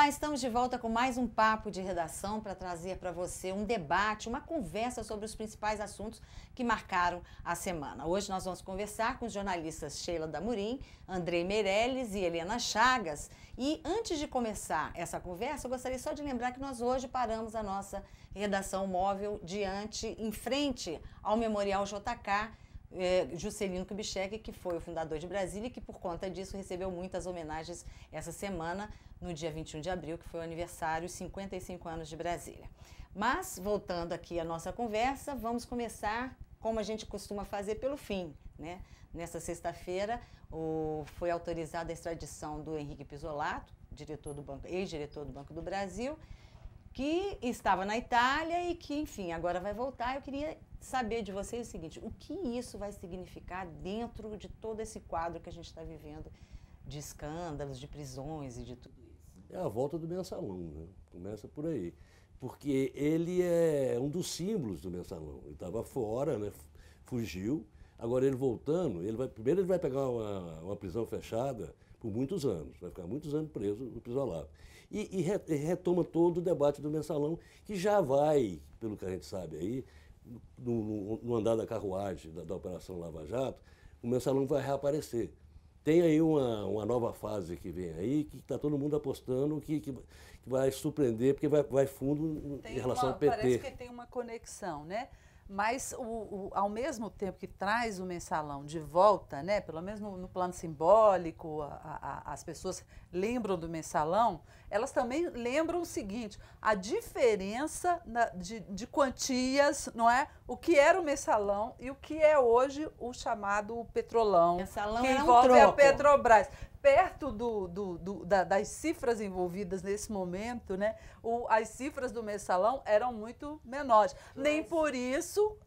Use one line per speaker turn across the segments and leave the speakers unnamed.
estamos de volta com mais um papo de redação para trazer para você um debate, uma conversa sobre os principais assuntos que marcaram a semana. Hoje nós vamos conversar com os jornalistas Sheila Damorim, Andrei Meirelles e Helena Chagas. E antes de começar essa conversa, eu gostaria só de lembrar que nós hoje paramos a nossa redação móvel em frente ao Memorial JK, Juscelino Kubitschek, que foi o fundador de Brasília e que, por conta disso, recebeu muitas homenagens essa semana, no dia 21 de abril, que foi o aniversário, 55 anos de Brasília. Mas, voltando aqui à nossa conversa, vamos começar, como a gente costuma fazer, pelo fim, né? Nessa sexta-feira, foi autorizada a extradição do Henrique Pizzolatto, ex-diretor do Banco do Brasil, que estava na Itália e que, enfim, agora vai voltar. Eu queria saber de vocês o seguinte: o que isso vai significar dentro de todo esse quadro que a gente está vivendo de escândalos, de prisões e de tudo isso?
É a volta do mensalão, né? Começa por aí. Porque ele é um dos símbolos do mensalão. Ele estava fora, né? Fugiu. Agora ele voltando, primeiro ele vai pegar uma prisão fechada por muitos anos. Vai ficar muitos anos preso no Pizzolatto. E retoma todo o debate do mensalão, que já vai, pelo que a gente sabe aí, no andar da carruagem da Operação Lava Jato, o mensalão vai reaparecer. Tem aí uma nova fase que vem aí, que está todo mundo apostando que vai surpreender, porque vai fundo em relação ao PT.
Parece que tem uma conexão, né? Mas, ao mesmo tempo que traz o mensalão de volta, né, pelo menos no plano simbólico, as pessoas lembram do mensalão, elas também lembram o seguinte: a diferença de quantias, não é? O que era o mensalão e o que é hoje o chamado petrolão,
mensalão
que
era
envolve
troco.
a Petrobras. Perto das cifras envolvidas nesse momento, né, as cifras do mensalão eram muito menores. Nem por isso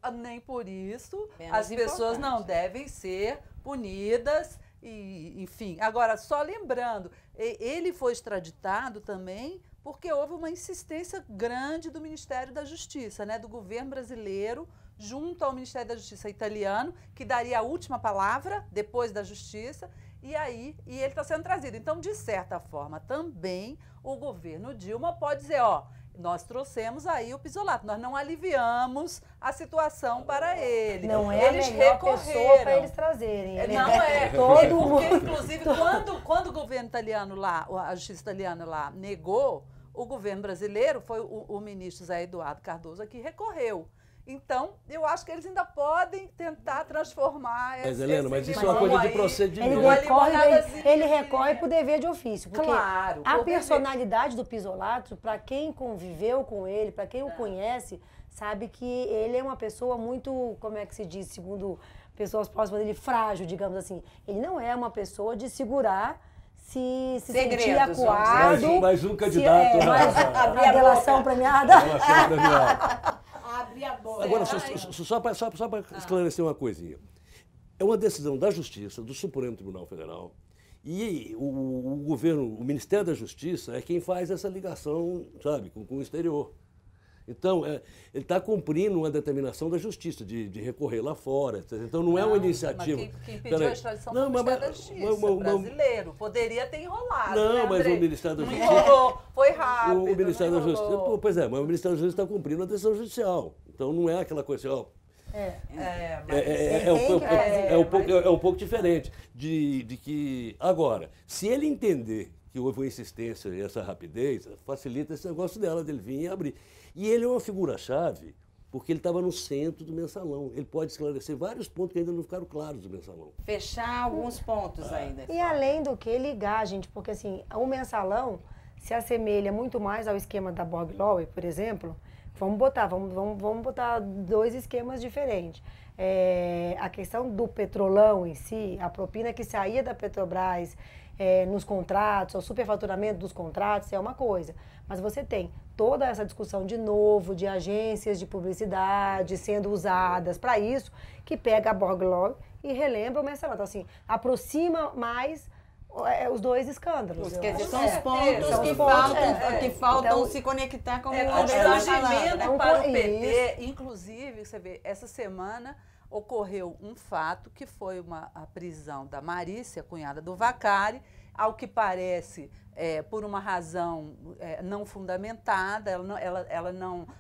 as pessoas não devem ser punidas, e, enfim. Agora, só lembrando, ele foi extraditado também porque houve uma insistência grande do Ministério da Justiça, né, do governo brasileiro, junto ao Ministério da Justiça italiano, que daria a última palavra depois da Justiça. E ele está sendo trazido. Então, de certa forma, também o governo Dilma pode dizer: ó, nós trouxemos aí o Pizzolatto, nós não aliviamos a situação para ele.
Não é
eles
a melhor pessoa para eles trazerem.
Não é. Porque, inclusive, quando o governo italiano lá, a justiça italiana lá, negou, o governo brasileiro, foi o ministro Zé Eduardo Cardoso que recorreu. Então, eu acho que eles ainda podem tentar transformar
Mas, Helena, mas isso é uma coisa de procedimento.
Ele recorre por dever de ofício. Porque
claro,
a personalidade do Pizzolatto, para quem conviveu com ele, para quem o conhece, sabe que ele é uma pessoa muito, como é que se diz, segundo pessoas próximas dele, frágil, digamos assim. Ele não é uma pessoa de segurar, se sentir acuado.
Mais um candidato
a delação premiada.
Abrir a boca.
Agora, só para esclarecer uma coisinha. É uma decisão da Justiça, do Supremo Tribunal Federal, e o governo, o Ministério da Justiça é quem faz essa ligação, sabe, com o exterior. Então, ele está cumprindo uma determinação da Justiça de recorrer lá fora, etc. Então não é uma iniciativa.
Mas quem pediu a extradição foi o Ministério da Justiça brasileiro. Poderia ter enrolado.
Não,
né,
mas o Ministério da Justiça.
Enrolou, foi rápido.
O Ministério da Justiça. Pois é, mas o Ministério da Justiça está cumprindo a decisão judicial. Então não é aquela coisa assim, ó. É um pouco diferente de que. Agora, se ele entender que houve uma insistência e essa rapidez, facilita esse negócio dele vir e abrir. E ele é uma figura-chave, porque ele estava no centro do mensalão. Ele pode esclarecer vários pontos que ainda não ficaram claros do mensalão.
Fechar alguns pontos ainda.
E além do que, ligar, gente, porque assim, o mensalão se assemelha muito mais ao esquema da Bob Lowe, por exemplo. Vamos botar dois esquemas diferentes. A questão do petrolão em si, a propina que saía da Petrobras nos contratos, o superfaturamento dos contratos é uma coisa. Mas você tem toda essa discussão de novo, de agências de publicidade sendo usadas para isso, que pega a Bob Lowe e relembra o mensalão. Então, assim, aproxima mais os dois escândalos.
Quer dizer, são os pontos que faltam
então,
se conectar com o
constrangimento para o PT. Inclusive, você vê, essa semana ocorreu um fato que foi a prisão da Marícia, cunhada do Vacari, ao que parece, por uma razão não fundamentada,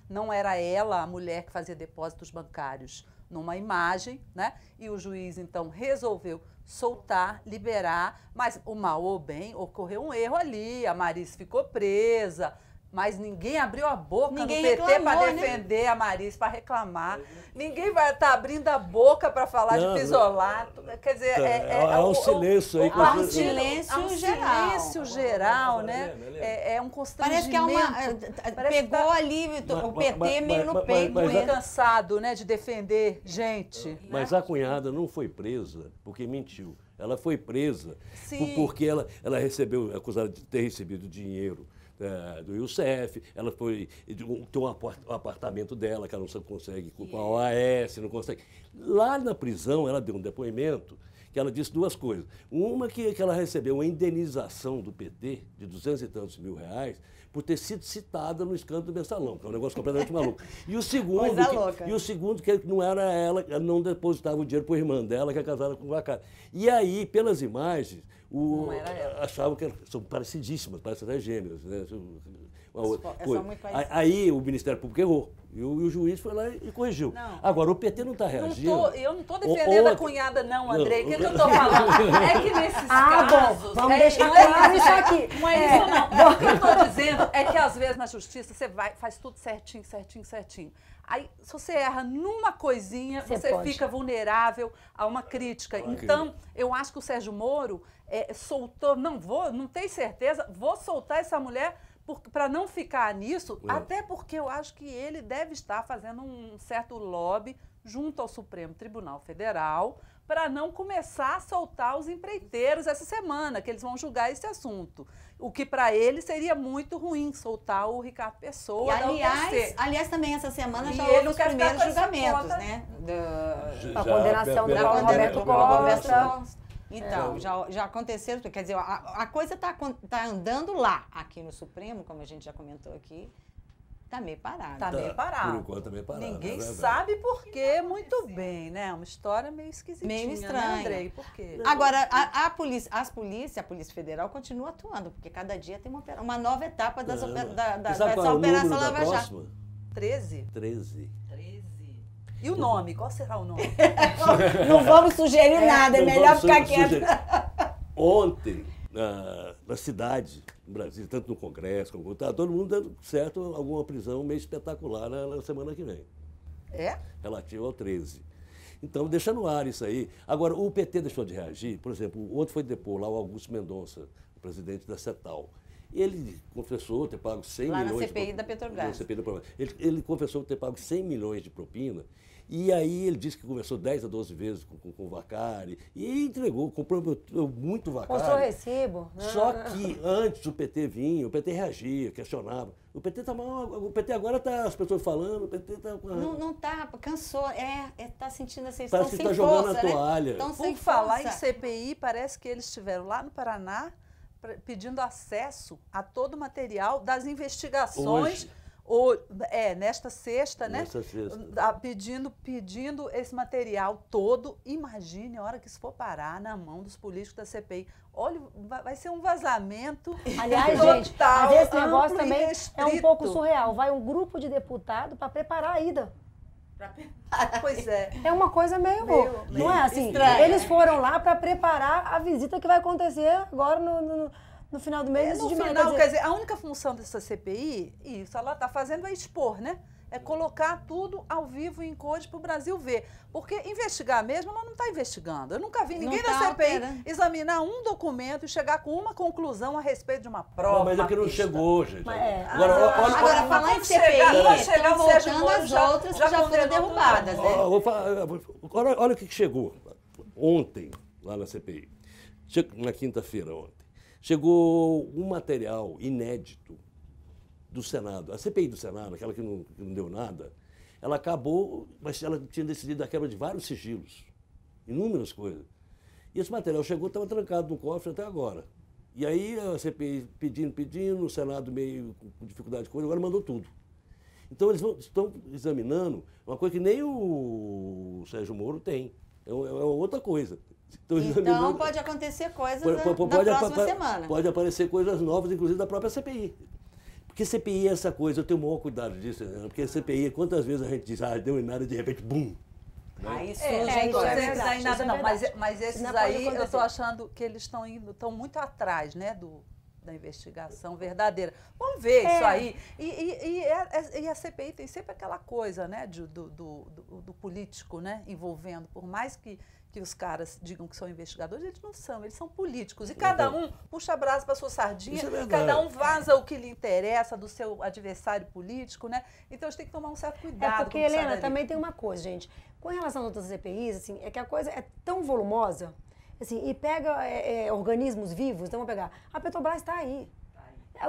não era ela a mulher que fazia depósitos bancários numa imagem, né? E o juiz, então, resolveu soltar, liberar, mas o mal ou bem, ocorreu um erro ali, a Marice ficou presa, mas ninguém abriu a boca
Ninguém
no PT para
reclamou,
defender a Marice, para reclamar. Ninguém vai estar abrindo a boca para falar de pisolato. Quer dizer,
há um silêncio aí.
Há um silêncio geral.
Silêncio geral, né? É um
Parece que é
constrangimento.
pegou ali o PT meio no peito.
Muito cansado, né, de defender gente.
Mas a cunhada não foi presa porque mentiu. Ela foi presa porque ela recebeu, acusada de ter recebido dinheiro do IUCF, ela tem um apartamento dela que ela não consegue com a OAS, não consegue. Lá na prisão, ela deu um depoimento que ela disse duas coisas. Uma que ela recebeu uma indenização do PT de 200 e tantos mil reais por ter sido citada no escândalo do Mensalão, que é um negócio completamente maluco. E o segundo que não era ela não depositava o dinheiro para a irmã dela, que é casada com o Vacari. E aí, pelas imagens, achavam que são parecidíssimas, parecem até gêmeas. Né? Aí o Ministério Público errou. E o juiz foi lá e corrigiu.
Não.
Agora, o PT não está reagindo.
Eu não estou defendendo a cunhada, não, Andrei. O que eu estou falando é que nesses casos...
Bom, vamos deixar claro isso aqui.
Não é isso, não. O que eu estou dizendo é que, às vezes, na justiça, você faz tudo certinho, certinho, certinho. Aí, se você erra numa coisinha, você fica vulnerável a uma crítica. Então, eu acho que o Sérgio Moro soltou... Não tenho certeza, vou soltar essa mulher... para não ficar nisso, até porque eu acho que ele deve estar fazendo um certo lobby junto ao Supremo Tribunal Federal para não começar a soltar os empreiteiros essa semana, que eles vão julgar esse assunto. O que para ele seria muito ruim, soltar o Ricardo Pessoa.
E, aliás, também essa semana já houve os primeiros julgamentos, né?
A condenação da Roberto Costa.
Então, já aconteceram, quer dizer, a coisa tá andando lá, aqui no Supremo, como a gente já comentou aqui, tá meio parado.
Tá meio parado.
Por enquanto tá meio parado.
Ninguém sabe por quê, muito bem, né? Uma história meio esquisitinha,
meio estranha.
Né, Andrei? Por quê?
Agora, a Polícia Federal continua atuando, porque cada dia tem uma nova etapa dessa Operação Lava Jato.
13?
13.
E o nome? Qual será o nome?
Não vamos sugerir nada, é melhor ficar quieto.
Ontem, na cidade, no Brasil, tanto no Congresso como tá todo mundo dando certo alguma prisão meio espetacular na semana que vem. Relativo ao 13. Então, deixa no ar isso aí. Agora, o PT deixou de reagir. Por exemplo, ontem foi depor lá o Augusto Mendonça, o presidente da CETAL. Ele confessou ter pago 100 milhões...
Lá na CPI da Petrobras.
Ele confessou ter pago 100 milhões de propina. E aí ele disse que conversou 10 a 12 vezes com o Vacari e entregou, comprou muito Vacari.
Mostrou recibo.
Só que antes o PT vinha, o PT reagia, questionava. O PT tá mal, o PT agora tá as pessoas falando, o PT tá...
Não tá, cansou, tá sentindo assim,
estão sem força, jogando a toalha.
Né? Por falar em CPI, parece que eles estiveram lá no Paraná pedindo acesso a todo o material das investigações... nesta sexta, né?
Nesta sexta.
Pedindo esse material todo. Imagine a hora que isso for parar na mão dos políticos da CPI. Olha, vai ser um vazamento.
Aliás, gente, às vezes esse negócio também é um pouco surreal. Vai um grupo de deputados para preparar a ida.
Pois é.
É uma coisa meio não é assim?
Estranho.
Eles foram lá para preparar a visita que vai acontecer agora no final do mês.
No final, quer dizer, a única função dessa CPI, isso ela está fazendo é expor, né? É colocar tudo ao vivo em cores para o Brasil ver. Porque investigar mesmo, ela não está investigando. Eu nunca vi ninguém da CPI examinar um documento e chegar com uma conclusão a respeito de uma prova.
Mas é que não chegou, gente.
Agora, falar em CPI, estão voltando as outras que já foram derrubadas, né?
Olha o que chegou ontem, lá na CPI. Na quinta-feira ontem. Chegou um material inédito do Senado. A CPI do Senado, aquela que não deu nada, ela acabou, mas ela tinha decidido a quebra de vários sigilos, inúmeras coisas. E esse material chegou, estava trancado no cofre até agora. E aí a CPI pedindo, o Senado meio com dificuldade de coisa, agora mandou tudo. Então eles estão examinando uma coisa que nem o Sérgio Moro tem. É outra coisa.
Então pode acontecer coisas na próxima semana.
Pode aparecer coisas novas, inclusive da própria CPI. Porque CPI é essa coisa, eu tenho o maior cuidado disso, né? Porque CPI, quantas vezes a gente diz, deu em nada, de repente, bum!
Aí
esses aí nada não, mas esses aí eu estou achando que eles estão muito atrás, né, da investigação verdadeira. Vamos ver isso aí. E a CPI tem sempre aquela coisa, né, do político, né, envolvendo, por mais que os caras digam que são investigadores, eles não são, eles são políticos. E cada um puxa a brasa para sua sardinha, cada um vaza o que lhe interessa do seu adversário político, né? Então a gente tem que tomar um certo cuidado.
Porque, Helena, também tem uma coisa, gente. Com relação às outras CPIs, assim, é que a coisa é tão volumosa, assim, e pega organismos vivos, então vamos pegar. A Petrobras está aí.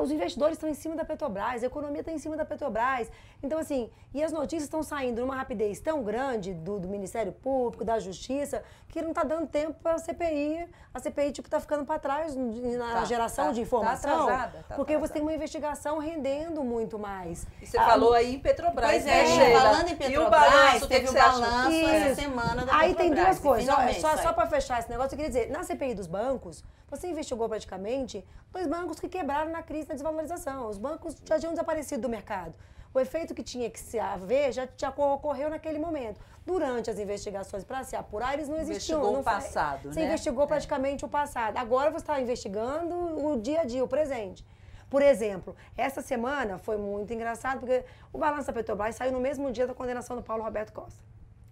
Os investidores estão em cima da Petrobras, a economia está em cima da Petrobras. Então, assim, e as notícias estão saindo numa rapidez tão grande do Ministério Público, da Justiça, que não está dando tempo para a CPI. A CPI, tipo, está ficando para trás na geração de informação.
Tá atrasada,
porque você tem uma investigação rendendo muito mais.
E você falou aí em Petrobras,
pois
né, Sheila?
Falando em Petrobras,
e o balanço,
teve o balanço essa semana da
Aí
Petrobras.
tem duas coisas. Só para fechar esse negócio, eu queria dizer, na CPI dos bancos, você investigou praticamente 2 bancos que quebraram na crise da desvalorização. Os bancos já tinham desaparecido do mercado. O efeito que tinha que se haver já ocorreu naquele momento. Durante as investigações para se apurar, eles não existiam.
Investigou o passado, né?
Você investigou praticamente o passado. Agora você está investigando o dia a dia, o presente. Por exemplo, essa semana foi muito engraçado, porque o balanço da Petrobras saiu no mesmo dia da condenação do Paulo Roberto Costa.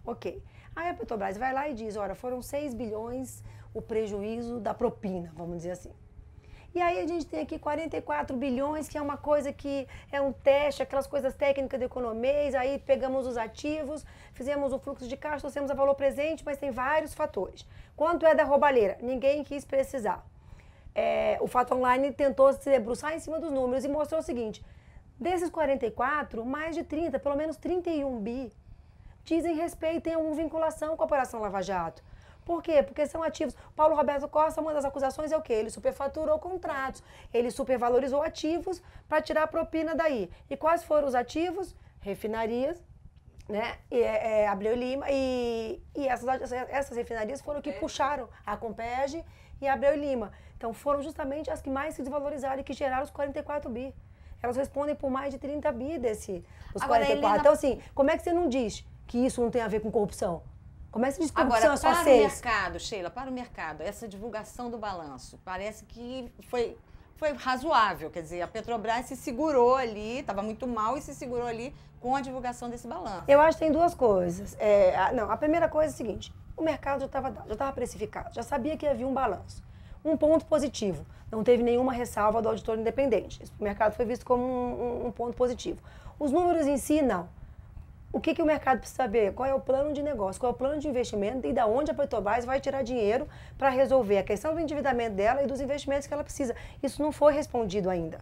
Ok. Aí a Petrobras vai lá e diz, olha, foram 6 bilhões o prejuízo da propina, vamos dizer assim. E aí a gente tem aqui 44 bilhões, que é uma coisa que é um teste, aquelas coisas técnicas de economês, aí pegamos os ativos, fizemos o fluxo de caixa, trouxemos a valor presente, mas tem vários fatores. Quanto é da roubalheira? Ninguém quis precisar. O Fato Online tentou se debruçar em cima dos números e mostrou o seguinte, desses 44, mais de 30, pelo menos 31 bi, dizem respeito e têm alguma vinculação com a Operação Lava Jato. Por quê? Porque são ativos. Paulo Roberto Costa, uma das acusações é o quê? Ele superfaturou contratos, ele supervalorizou ativos para tirar a propina daí. E quais foram os ativos? Refinarias, né? Abreu Lima, e essas refinarias foram que puxaram a Compeg e a Abreu Lima. Então foram justamente as que mais se desvalorizaram e que geraram os 44 bi. Elas respondem por mais de 30 bi dos 44. Helena... Então, assim, como é que você não diz que isso não tem a ver com corrupção? Como é que se diz que corrupção é só 6?
Agora, para o mercado, Sheila, para o mercado, essa divulgação do balanço, parece que foi razoável. Quer dizer, a Petrobras se segurou ali, estava muito mal e se segurou ali com a divulgação desse balanço.
Eu acho que tem duas coisas. A primeira coisa é a seguinte, o mercado já estava precificado, já sabia que havia um balanço. Um ponto positivo, não teve nenhuma ressalva do auditor independente. O mercado foi visto como um ponto positivo. Os números em si, não. O que o mercado precisa saber? Qual é o plano de negócio, qual é o plano de investimento e de onde a Petrobras vai tirar dinheiro para resolver a questão do endividamento dela e dos investimentos que ela precisa. Isso não foi respondido ainda.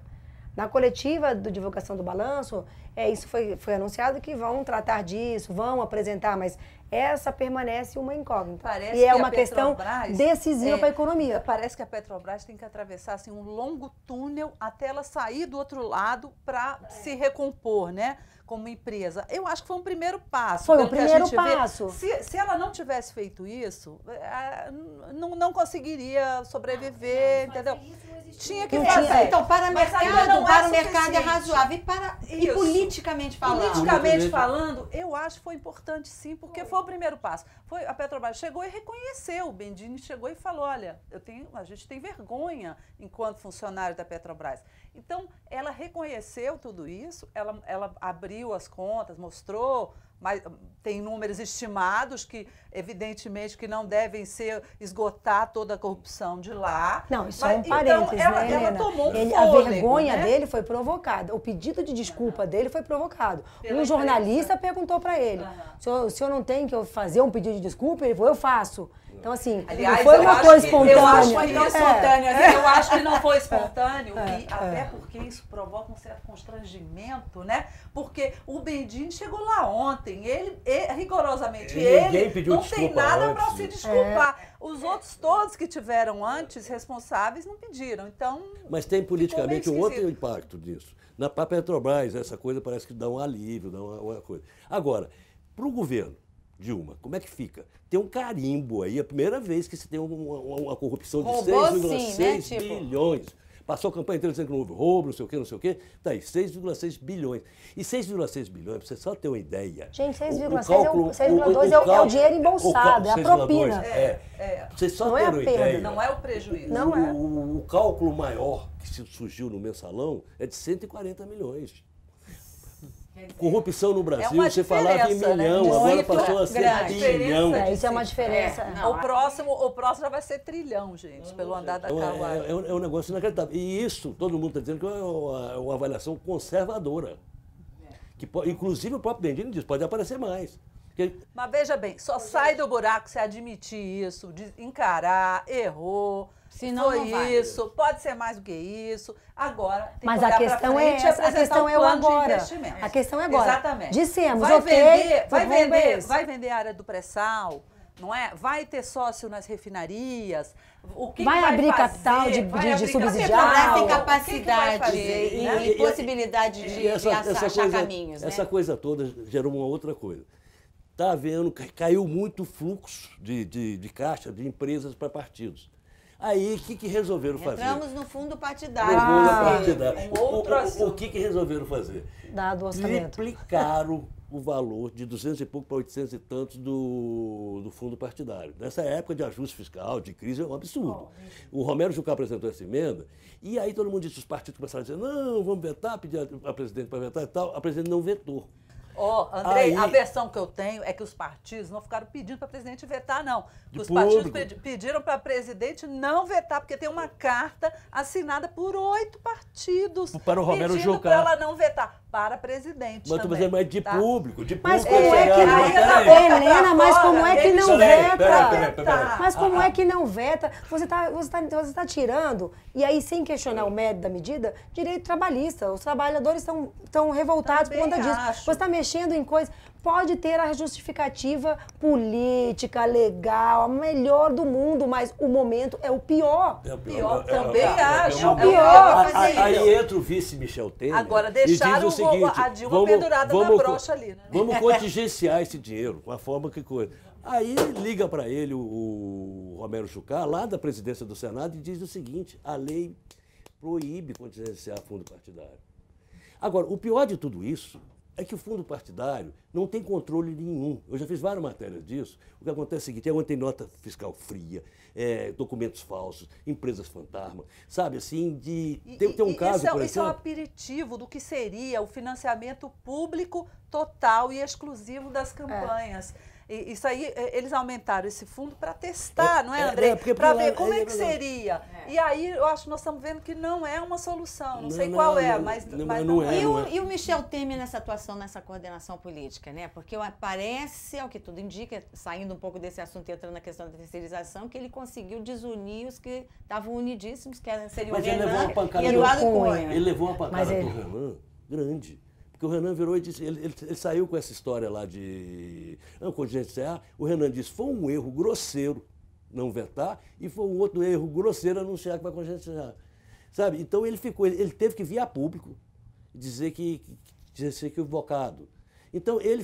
Na coletiva de divulgação do balanço, isso foi anunciado que vão tratar disso, vão apresentar, mas essa permanece uma incógnita.
Parece
e é
que
uma questão decisiva para a economia.
Parece que a Petrobras tem que atravessar assim, um longo túnel até ela sair do outro lado para se recompor, né? Como empresa. Eu acho que foi um primeiro passo.
Foi o primeiro passo.
Se ela não tivesse feito isso, não conseguiria sobreviver, entendeu? Tinha que fazer.
Então, para o mercado é razoável. E politicamente falando?
Politicamente falando, eu acho que foi importante sim, porque foi o primeiro passo. A Petrobras chegou e reconheceu, o Bendini chegou e falou, olha, a gente tem vergonha enquanto funcionário da Petrobras. Então, ela reconheceu tudo isso, ela abriu as contas, mostrou, mas tem números estimados que, evidentemente, que não devem esgotar toda a corrupção de lá.
Não, isso é um parênteses,
então,
né, Helena?
Ela tomou um
A
fôlego,
vergonha
né?
dele foi provocada. O pedido de desculpa dele foi provocado. Um jornalista perguntou para ele, o senhor não tem que fazer um pedido de desculpa? Ele falou, eu faço. Então, assim,
aliás,
não foi uma coisa espontânea.
Eu acho que foi não espontâneo. Eu acho que não foi espontâneo, até porque isso provoca um certo constrangimento, né? Porque o Bendini chegou lá ontem, ele rigorosamente, não tem nada para se desculpar. Os outros todos que tiveram antes, responsáveis, não pediram. Então,
mas tem politicamente um outro impacto disso. Na Petrobras, essa coisa parece que dá um alívio, dá uma coisa. Agora, para o governo, Dilma, como é que fica? Tem um carimbo aí, a primeira vez que se tem uma corrupção de
Roubou
6,6
sim, né, tipo?
bilhões. Passou a campanha inteira dizendo que não houve roubo, não sei o quê. Tá aí, 6,6 bilhões. E 6,6 bilhões, pra você só ter uma ideia.
Gente, 6,2 é o dinheiro embolsado, é a propina.
Vocês só
Não é
terem
a
uma
perda.
ideia.
Não é o prejuízo.
Não é.
O cálculo maior que surgiu no mensalão é de 140 milhões. Corrupção no Brasil,
uma
você falava em
diferença, né?
milhão, agora
Muito
passou a ser
grande.
bilhão.
Isso é uma diferença.
Não,
O próximo já vai ser trilhão, gente, pelo andar da
Então,
carruagem.
é um negócio inacreditável. E isso, todo mundo está dizendo que é uma avaliação conservadora. Inclusive o próprio Dendino diz, pode aparecer mais.
Mas veja bem, só sai do buraco se admitir isso, de encarar, errou,
Senão não
foi
vai.
isso, pode ser mais do que isso. Agora tem
Mas
que
a
olhar pra
questão é
frente e
essa, a
apresentar
questão
um
é o
plano de
agora.
investimento.
A questão é agora.
Exatamente.
Dissemos,
vai
ok,
vai vender a área do pré-sal, não é? Vai ter sócio nas refinarias. O que
Vai
que vai
abrir
fazer?
capital de
Vai abrir
subsidiário.
Petrobras tem
capital. O que que vai
capacidade
fazer, né?
e possibilidade de achar caminhos, né?
Essa coisa toda gerou uma outra coisa. Está havendo, caiu muito fluxo de caixa de empresas para partidos. Aí, o que resolveram fazer?
Entramos no fundo
No
partidário.
fundo partidário.
um outro assunto.
O que resolveram fazer?
Dado o orçamento.
Triplicaram o valor de 200 e pouco para 800 e tantos do fundo partidário. Nessa época de ajuste fiscal, de crise, é um absurdo. O Romero Jucá apresentou essa emenda e aí todo mundo disse, os partidos começaram a dizer, não, vamos vetar, pedir a presidente para vetar e tal. A presidente não vetou.
Ó, Andrei,
Aí-
a versão que eu tenho é que os partidos não ficaram pedindo para presidente vetar, não.
De
Os partidos
público.
pediram para presidente não vetar, porque tem uma carta assinada por 8 partidos.
Para o Romero
pedindo
Jucá.
para ela não vetar. Para presidente
Mas
também.
mas de
tá?
público, de
Mas
público.
como é que
chegaram,
não
Aí
peraí.
ela boca
Helena,
pra
mas
fora,
como é que
eles
não
vão
veta?
vetar.
Mas como é que não veta? Você tá tirando, e aí sem questionar o mérito da medida, direito trabalhista. Os trabalhadores estão revoltados por
Também
conta disso.
acho.
Você está mexendo em coisas. Pode ter a justificativa política, legal, a melhor do mundo, mas o momento é o pior.
É o
Pior, também acho.
É o
É
pior.
Aí entra o vice Michel Temer.
Agora,
e diz
deixaram
o seguinte,
a Dilma pendurada na brocha ali, né?
Vamos contingenciar esse dinheiro, com a forma que coisa. Aí liga para ele o Romero Jucá, lá da presidência do Senado, e diz o seguinte, a lei proíbe contingenciar fundo partidário. Agora, o pior de tudo isso é que o fundo partidário não tem controle nenhum. Eu já fiz várias matérias disso. O que acontece é o seguinte, tem nota fiscal fria, documentos falsos, empresas fantasma, sabe, assim, tem um caso, por
Isso é um
exemplo...
aperitivo do que seria o financiamento público total e exclusivo das campanhas. Isso aí, eles aumentaram esse fundo para testar, não é, André? Para ver como é que seria. E aí, eu acho que nós estamos vendo que não é uma solução. Não sei qual é, mas não é.
E o Michel Temer nessa atuação, nessa coordenação política, né? Porque parece, ao que tudo indica, saindo um pouco desse assunto e entrando na questão da terceirização, que ele conseguiu desunir os que estavam unidíssimos, que seriam o
Mas ele levou
Renan
uma pancada
e Eduardo
do
Cunha.
Cunha.
Ele levou uma pancada
Mas ele-
do Renan grande. Porque o Renan virou e disse, ele saiu com essa história lá de contingenciar, o Renan disse, foi um erro grosseiro não vetar e foi um outro erro grosseiro anunciar que vai contingenciar. Sabe? Então ele teve que vir a público dizer que tinha sido equivocado. Então ele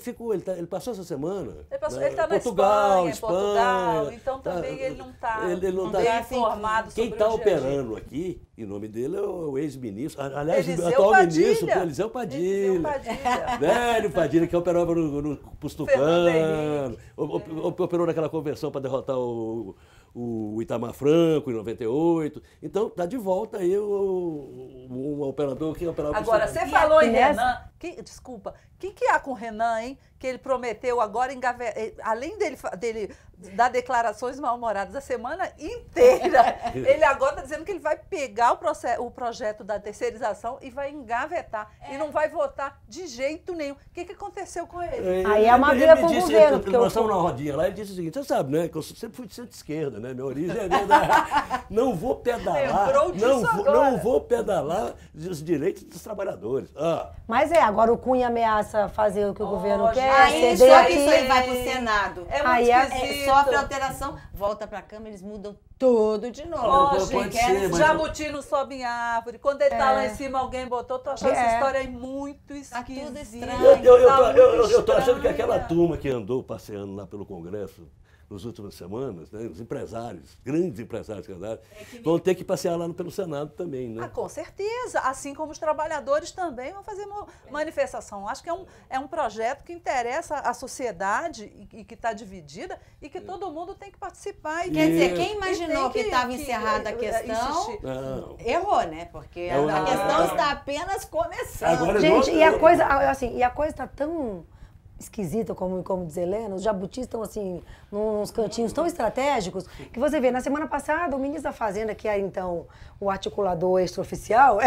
passou essa semana.
Ele está na
Portugal,
Portugal, então também ele não está bem informado sobre
Quem
o
está
dia a dia.
operando aqui, em nome dele, é o ex-ministro, aliás,
Eliseu
o atual
Padilha.
ministro, Eliseu Padilha.
Eliseu Padilha.
Velho Padilha, que operava no
Fernando
Tucano, operou naquela convenção para derrotar o Itamar Franco em 98. Então, está de volta aí um operador que operava
Agora,
Tucano.
você falou em
nessa-
Renan. Desculpa, o que há com o Renan, hein? Que ele prometeu agora, além dele dar declarações mal-humoradas a semana inteira, ele agora está dizendo que ele vai pegar o projeto da terceirização e vai engavetar. E não vai votar de jeito nenhum. O que aconteceu com ele?
Aí é uma
Ele
briga
me
com o
disse,
governo, porque
nós
o-
estamos numa rodinha lá, ele disse o seguinte, você sabe, né, que eu sempre fui de centro-esquerda, né, minha origem é não vou pedalar,
Lembrou disso agora.
não vou pedalar os direitos dos trabalhadores.
Mas agora o Cunha ameaça fazer o que o governo quer,
Aí isso
ceder
aí
aqui.
vai para o Senado.
É muito
Aí
esquisito.
Sofre alteração, volta para a Câmara, eles mudam tudo de novo.
Ó,
Pode
gente,
ser, mas-
jabuti não sobe em árvore. Quando ele tá lá em cima, alguém botou. Tô achando essa história aí muito
Tá tudo
esquisita.
estranho.
Eu tô achando que
estranha.
aquela turma que andou passeando lá pelo Congresso nas últimas semanas, né, os empresários, grandes empresários que andaram, vão ter que passear lá pelo Senado também, né?
Ah, com certeza. Assim como os trabalhadores também vão fazer manifestação. Acho que é um projeto que interessa a sociedade e que está dividida e que todo mundo tem que participar.
Quer dizer,
Isso.
quem imaginou
E tem
que estava encerrada a questão,
insistir.
Não.
errou, né? Porque a
Não.
questão está apenas começando.
Agora-
Gente, e a coisa, assim, tá tão esquisita, como diz Helena, os jabutis estão assim, nos cantinhos tão estratégicos, que você vê, na semana passada, o ministro da Fazenda, que é então o articulador extraoficial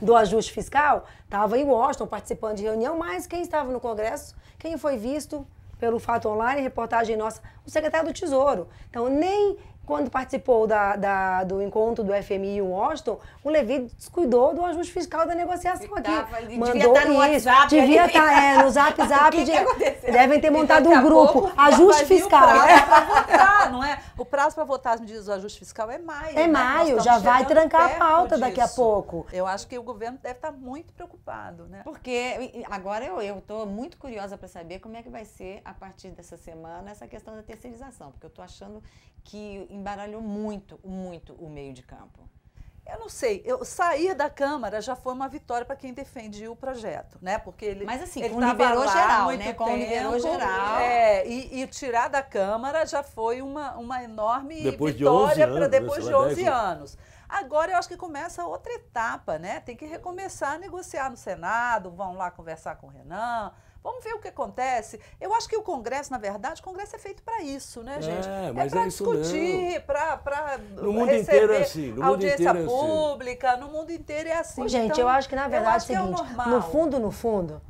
do ajuste fiscal, estava em Washington participando de reunião, mas quem estava no Congresso, quem foi visto pelo Fato Online, reportagem nossa, o secretário do Tesouro. Então, nem quando participou do encontro do FMI em Washington, o Levi descuidou do ajuste fiscal da negociação aqui.
Devia estar no WhatsApp.
Devia estar, no Zap.
que aconteceu?
Devem ter montado
Daqui a
um grupo,
pouco
ajuste
vai vir
fiscal.
O prazo para votar, não é? O prazo para votar as medidas do ajuste fiscal é maio.
É
né?
maio,
Nós
já
estamos
vai
chegando
trancar a
perto
pauta daqui a
disso.
pouco.
Eu acho que o governo deve estar muito preocupado, né?
Porque agora eu estou muito curiosa para saber como é que vai ser, a partir dessa semana, essa questão da terceirização. Porque eu estou achando que embaralhou muito o meio de campo.
Eu não sei, sair da Câmara já foi uma vitória para quem defendia o projeto, né? Porque ele,
Mas assim,
ele
com
tava
liberou
lá
geral,
muito
né? Com liberou
tempo,
geral.
E tirar da Câmara já foi uma enorme
Depois de 11
vitória
anos,
depois
né?
de 11
10
anos. Agora eu acho que começa outra etapa, né? Tem que recomeçar a negociar no Senado, vão lá conversar com o Renan. Vamos ver o que acontece. Eu acho que o Congresso, na verdade, o Congresso é feito para isso, né, gente?
Mas
para
é isso
discutir, para
No mundo inteiro é assim, no mundo
audiência
inteiro é assim.
pública, no mundo inteiro é assim.
Gente,
Então,
eu acho que na verdade
acho
é o
que
seguinte,
normal.
no fundo,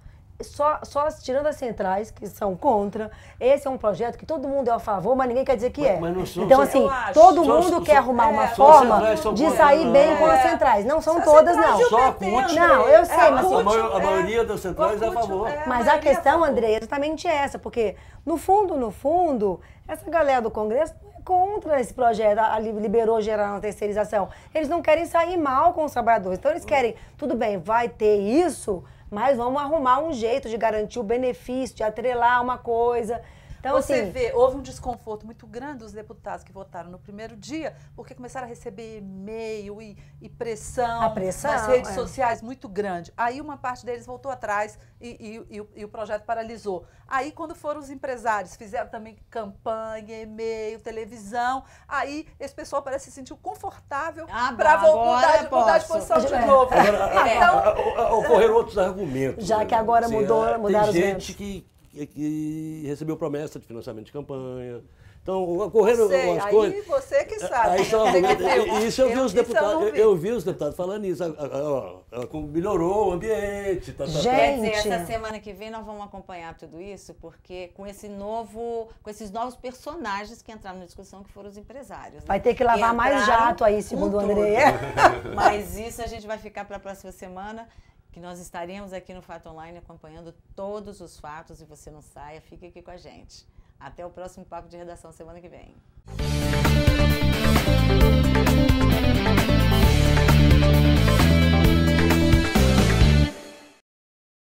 só tirando as centrais, que são contra, esse é um projeto que todo mundo é a favor, mas ninguém quer dizer que é.
Mas não são-
Então,
só-
assim,
eu acho.
todo
Só-
mundo
só-
quer arrumar uma
só
forma
centrais são
de
contra,
sair
não.
bem com as centrais. Não são
As
todas,
centrais
não.
e o
Só
PT,
a CUT.
Não, eu sei, mas
a
assim,
CUT,
a maioria das centrais é a
CUT,
favor.
Mas a
maioria
questão,
favor.
André, é exatamente essa, porque no fundo, essa galera do Congresso não é contra esse projeto, liberou geral na terceirização. Eles não querem sair mal com os trabalhadores. Então eles querem, tudo bem, vai ter isso, mas vamos arrumar um jeito de garantir o benefício, de atrelar uma coisa. Então,
Você
assim,
vê, houve um desconforto muito grande dos deputados que votaram no primeiro dia, porque começaram a receber e-mail e pressão,
A pressão,
nas redes
é.
sociais muito grande. Aí uma parte deles voltou atrás e o projeto paralisou. Aí quando foram os empresários, fizeram também campanha, e-mail, televisão, aí esse pessoal parece se sentiu confortável para
agora
mudar de
posso.
posição de
É.
novo.
Ocorreram outros argumentos.
Já
né?
que agora mudaram
tem
os
gente que recebeu promessa de financiamento de campanha. Então, ocorreram
Sei,
algumas
aí
coisas.
você que sabe.
Aí são
Você que
argumentos.
viu.
Isso eu vi os
Isso eu
deputados.
não vi.
Eu vi os deputados falando isso. Como melhorou o ambiente.
Gente.
Quer dizer, essa semana que vem nós vamos acompanhar tudo isso, porque com esses novos personagens que entraram na discussão, que foram os empresários. Né?
vai ter que lavar mais
Entraram
jato aí,
com
segundo o
tudo.
André.
Mas isso a gente vai ficar para a próxima semana, que nós estaremos aqui no Fato Online acompanhando todos os fatos, e você não saia, fique aqui com a gente. Até o próximo Papo de Redação semana que vem.